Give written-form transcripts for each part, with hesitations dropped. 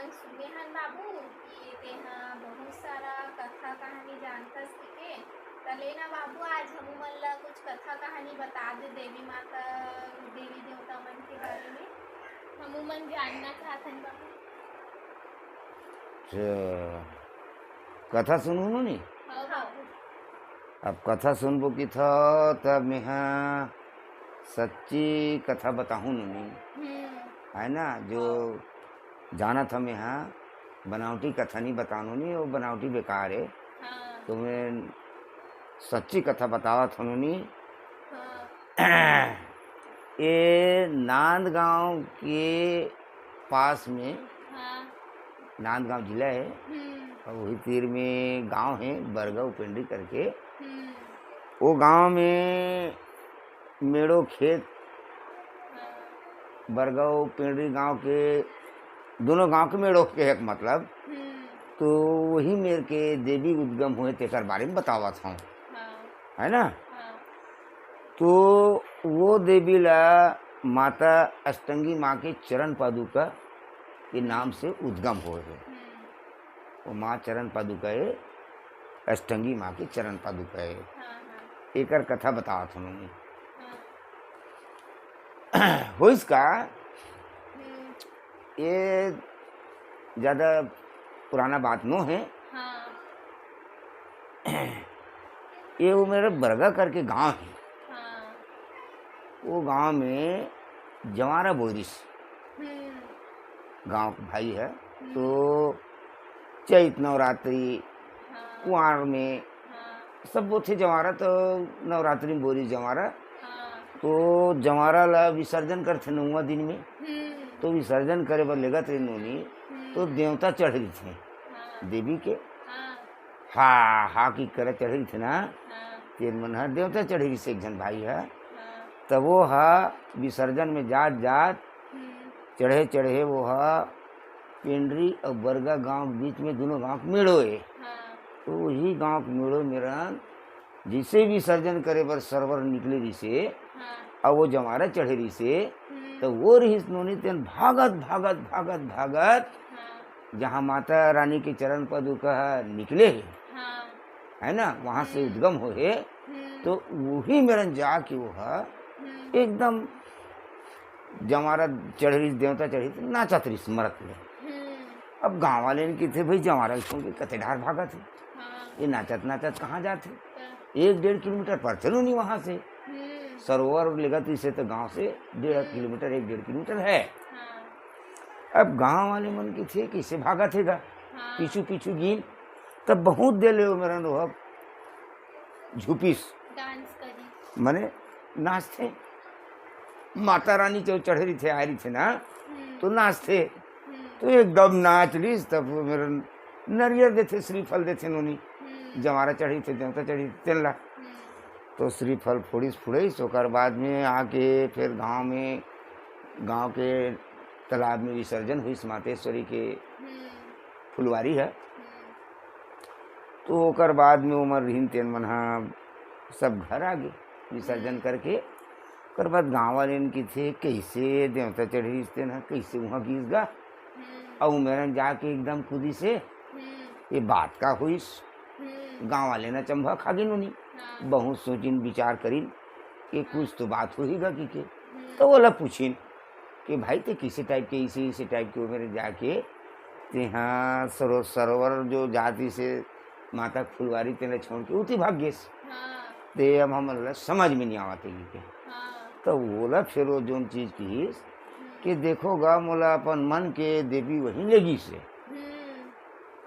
सुनेहन बाबू कि तेहा बहुत सारा कथा कहानी जानथस के तले ना बाबू आज हम मन ला कुछ कथा कहानी बता दे देवी माता देवी देवता मन के बारे में हम मन जानना चाहथन बाबू। कथा सुनू नी। हाँ बाबू। अब कथा सुनबो की था तब मैं सच्ची कथा बताहूँ नी, है ना। जो जाना था मैं बनावटी कथा नहीं बतानू नी, वो बनावटी बेकार है। हाँ। तो मैं सच्ची कथा बतावा था नी। हाँ। ये नांदगांव के पास में, हाँ। नांदगांव जिला है और वही तीर में गांव है बरगांव पिंडी करके। वो गांव में मेड़ो खेत, बरगांव पिंडी गांव के दोनों गांव के मेड़ो के एक मतलब। तो वही मेरे के देवी उद्गम हुए तेकर बारे में बतावा था, है ना। तो वो देवी ला माता अष्टंगी माँ के चरण पादुका के नाम से उद्गम हुए है। वो माँ चरण पादुका है, अष्टंगी माँ की चरण पादुका है। एकर कथा बतावा था उन्होंने। हो इसका ये ज़्यादा पुराना बात नो है। ये वो मेरे बरगा करके गांव है। वो गांव में जवारा बोरिस गांव का भाई है। तो चैत नवरात्रि कुआर में सब वो थे जवारा। तो नवरात्रि में बोरिस जवारा। तो जवारा ला विसर्जन करते 9वां दिन में। तो विसर्जन करे बर लेगत रहे नोनी। तो देवता चढ़ रही थे देवी के। हा की करे चढ़ रही थे ना। तीन मन देवता चढ़ रही से एक जन भाई है। तब वो विसर्जन में जात जात चढ़े चढ़े वो पिंडरी और बरगा गांव बीच में दोनों गांव के मेड़ो है। तो वही गांव के मेड़ो मेरा जिसे विसर्जन करे बर सरवर निकले रही से और वो जमारा चढ़े रही से। तो वो रही नोनी तेन भागत भागत भागत भागत जहाँ माता रानी के चरण पादुका निकले है ना, वहाँ से उद्गम हो है। तो वही मेरा जाके वो एकदम जमारा चढ़ रही देवता चढ़ी नाचत रही स्मरत ले। अब गाँव वाले ने थे भाई जमारा सुन के कते ढार भागा थे। ये नाचत नाचत कहाँ जाते, 1-1.5 किलोमीटर पर चलो नहीं वहाँ से सरोवर लेगत से। तो गांव से 1.5 किलोमीटर 1-1.5 किलोमीटर है। अब गांव वाले मन के थे कैसे भागा थे पीछू पीछू गिन। तब बहुत देर ले मेरा अनुभव झुपीस मने नाचते। माता रानी जो चढ़ रही थे आ रही थे ना, तो नाचते। तो एकदम नाच ली। तब मेरा नरियर देते श्रीफल देते नोनी। जमारा चढ़ी थे देवता चढ़ी तेन ला। तो श्रीफल फुड़ीस ओकर बाद में आके फिर गांव के तालाब में विसर्जन हुई मातेश्वरी के फुलवारी है। तो ओकर बाद में उमर रहीन तेन मन सब घर आ गए विसर्जन करके। ओकर बाद गाँव वाले की थे कैसे देवता चढ़ी तेन कैसे वहाँ गिस गा। और मेरा जाके एकदम खुदी से ये बात का हुई। गाँव वाले ना चंबा खा गिन उन्हीं। बहुत सोचिन विचार करीन कि कुछ तो बात होगा कि तो वो लोग पूछिन कि भाई ते किसी टाइप के इसी टाइप के मेरे जाके ते हाँ सरोवर जो जाती से माता फुलवारी तेने छोड़ के उती भाग गए। ते अब हम समझ में नहीं आते के। तो बोला फिर वो जो चीज़ की कि देखोगा मोला अपन मन के देवी वहीं लगी से।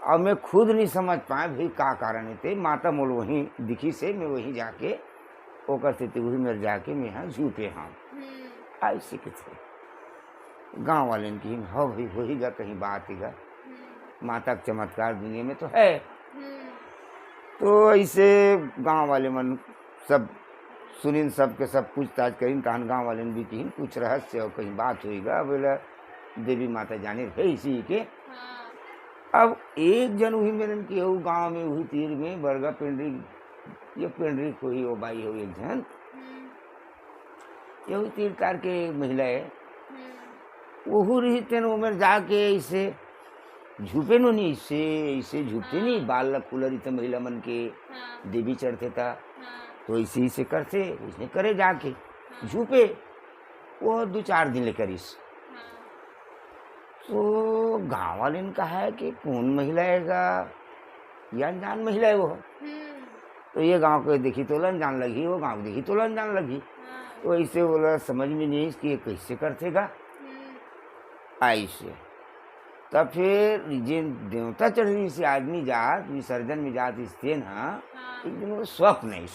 और मैं खुद नहीं समझ पाए भाई का कारण है। थे माता मोल वहीं दिखी से मैं वहीं जाके ओकर से वही मेरे जाके मैं यहाँ झूठे हाँ ऐसे के थे। गाँव वाले की हो भाई होगा कहीं बात हिगा। माता का चमत्कार दुनिया में तो है। तो ऐसे गांव वाले मन सब सुनिन सब के सब पूछताछ करीन। तहन गाँव वाले भी कहीं कुछ रहस्य और कहीं बात होगा बोला देवी माता जाने है इसी के। अब एक जन वही मेरे की हो गाँव में वही तीर में बरगा पिंडरी ये पिंडरी को ही वो बाई हो एक जन यही तीर कार के महिला है। वहू रही तेन उमर जाके ऐसे झुपे नो नहीं, इससे इससे झुकते नहीं, बाल ला खुलर इतना महिला मन के देवी चढ़ते था, तो इसी से करते, इसने करे जाके झुपे वो 2-4 दिन लेकर इस। तो गाँव वाले ने कहा है कि कौन महिला हैगा, या अनजान महिला है वो। तो ये गांव को देखी तो जान लगी, वो गांव देखी तो जान लगी। तो ऐसे बोला समझ में नहीं कि ये कैसे करतेगा ऐसे। तब फिर जिन देवता चढ़ी से आदमी जात विसर्जन में जात इससे ना एक दिन वो स्वप्न है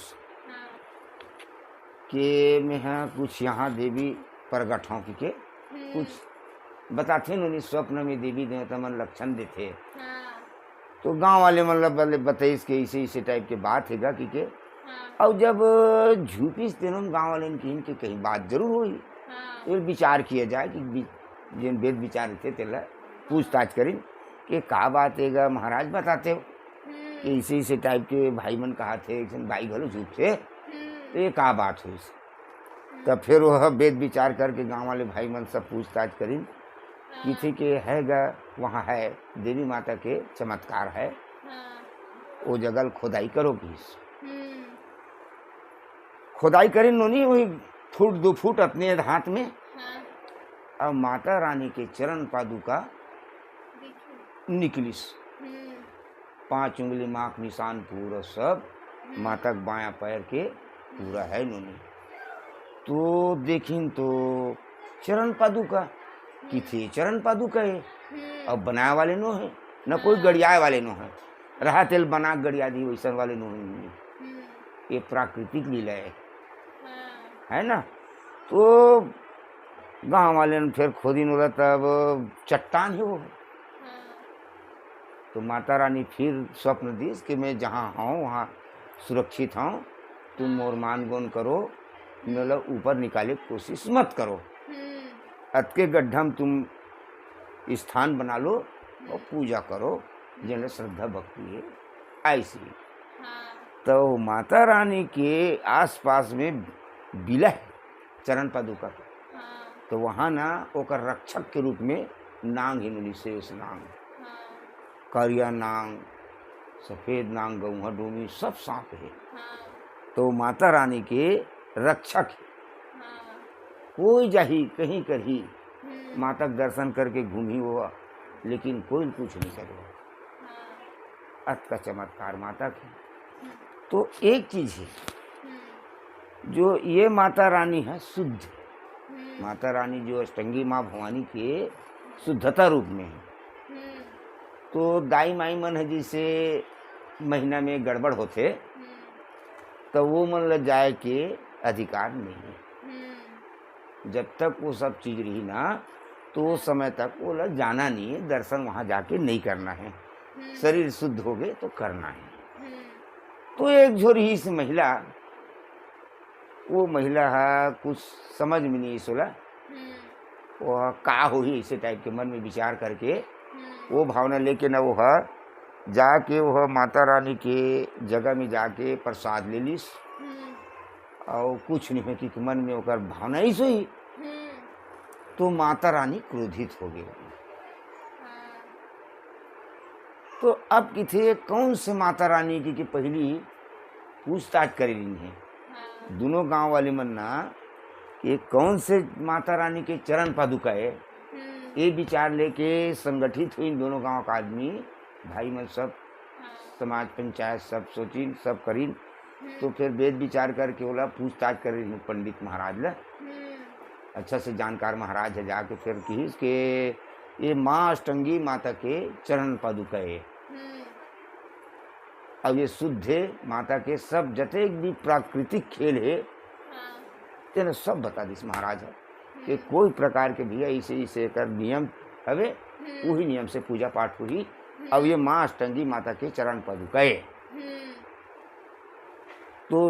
कि मैं हाँ कुछ यहाँ देवी प्रगट हों के कुछ बताते उन्हें स्वप्न में देवी देवता मन लक्षण देते। तो गांव वाले मतलब बताइए इसके इसे इसे टाइप के बात हैगा कि और जब झूठी तेनों गांव वाले ने कहीं बात जरूर हुई, तो विचार किया जाए कि जिन वेद विचार थे तेला पूछताछ करें कि का बात हैगा महाराज बताते हो कि इसे इसे टाइप के भाई मन कहा थे भाई भलो झूठ थे, तो ये का बात हुई। तब फिर वह वेद विचार करके गांव वाले भाई मन सब पूछताछ करें कि थे कि हैगा वहाँ है देवी माता के चमत्कार है, वो जगह खोदाई करोगी। खोदाई करें नोनी वही 1-2 फुट अपने हाथ में, और माता रानी के चरण पादुका निकलिस, 5 उंगली माख निशान पूरा सब माता के बायां पैर के पूरा है नोनी। तो देखिन तो चरण पादुका कि थे चरण पादुका है, अब बनाए वाले नो है न कोई गड़ियाए वाले नो है, रहा तेल बना गड़िया दी वैसा वाले नो है, ये प्राकृतिक लीला है ना। तो गांव वाले ने फिर खोदी नोला तब चट्टान है वो। तो माता रानी फिर स्वप्न दी कि मैं जहाँ हूँ वहाँ सुरक्षित हूँ, तुम मोर मान गुण करो, मतलब ऊपर निकाले कोशिश मत करो, अतके गड्ढा में तुम स्थान बना लो और पूजा करो जिन्हें श्रद्धा भक्ति है ऐसी। तो माता रानी के आसपास में बिला है चरण पादुका, तो वहाँ ना ओकर रक्षक के रूप में नांग हिनुनी से उस नांग, करिया नांग, सफ़ेद नांग, गौहा डोमी सब सांप है। तो माता रानी के रक्षक है, कोई जाही कहीं कहीं माता के दर्शन करके घूमी हुआ, लेकिन कोई कुछ नहीं करे, अत का चमत्कार माता की। तो एक चीज़ है जो ये माता रानी है शुद्ध, माता रानी जो अष्टंगी माँ भवानी के शुद्धता रूप में है। तो दाई माई मन है जिसे महीना में गड़बड़ होते, तो वो मन लग जाए के अधिकार नहीं है। जब तक वो सब चीज़ रही ना, तो उस समय तक वो लग जाना नहीं है, दर्शन वहाँ जाके नहीं करना है, शरीर शुद्ध हो गए तो करना है। तो एक झोरी ही से महिला, वो महिला है कुछ समझ में नहीं सोला, वो का हो ही ऐसे टाइप के मन में विचार करके वो भावना लेके ना वो है जाके वो माता रानी के जगह में जाके प्रसाद ले लीस, और कुछ नहीं है कि मन में होकर भावना ही सोई। तो माता रानी क्रोधित हो गई। तो अब किथे कौन से माता रानी की पहली पूछताछ करे रही है दोनों गांव वाले मन ना कि कौन से माता रानी के चरण पादुका है, ये विचार लेके संगठित हुई दोनों गांव का आदमी भाई मन सब समाज पंचायत सब सोची सब करी। तो फिर वेद विचार करके बोला पूछताछ कर रही पंडित महाराज ला, अच्छा से जानकार महाराज है, जाके फिर कहिस के ये माँ अष्टंगी माता के चरण पादुका है, अब ये शुद्ध है माता के सब जते भी प्राकृतिक खेल है तेने सब बता दिस महाराज है कि कोई प्रकार के भैया इसे इसे कर नियम हवे, वही नियम से पूजा पाठ हुई। अब ये माँ अष्टंगी माता के चरण पादुका है।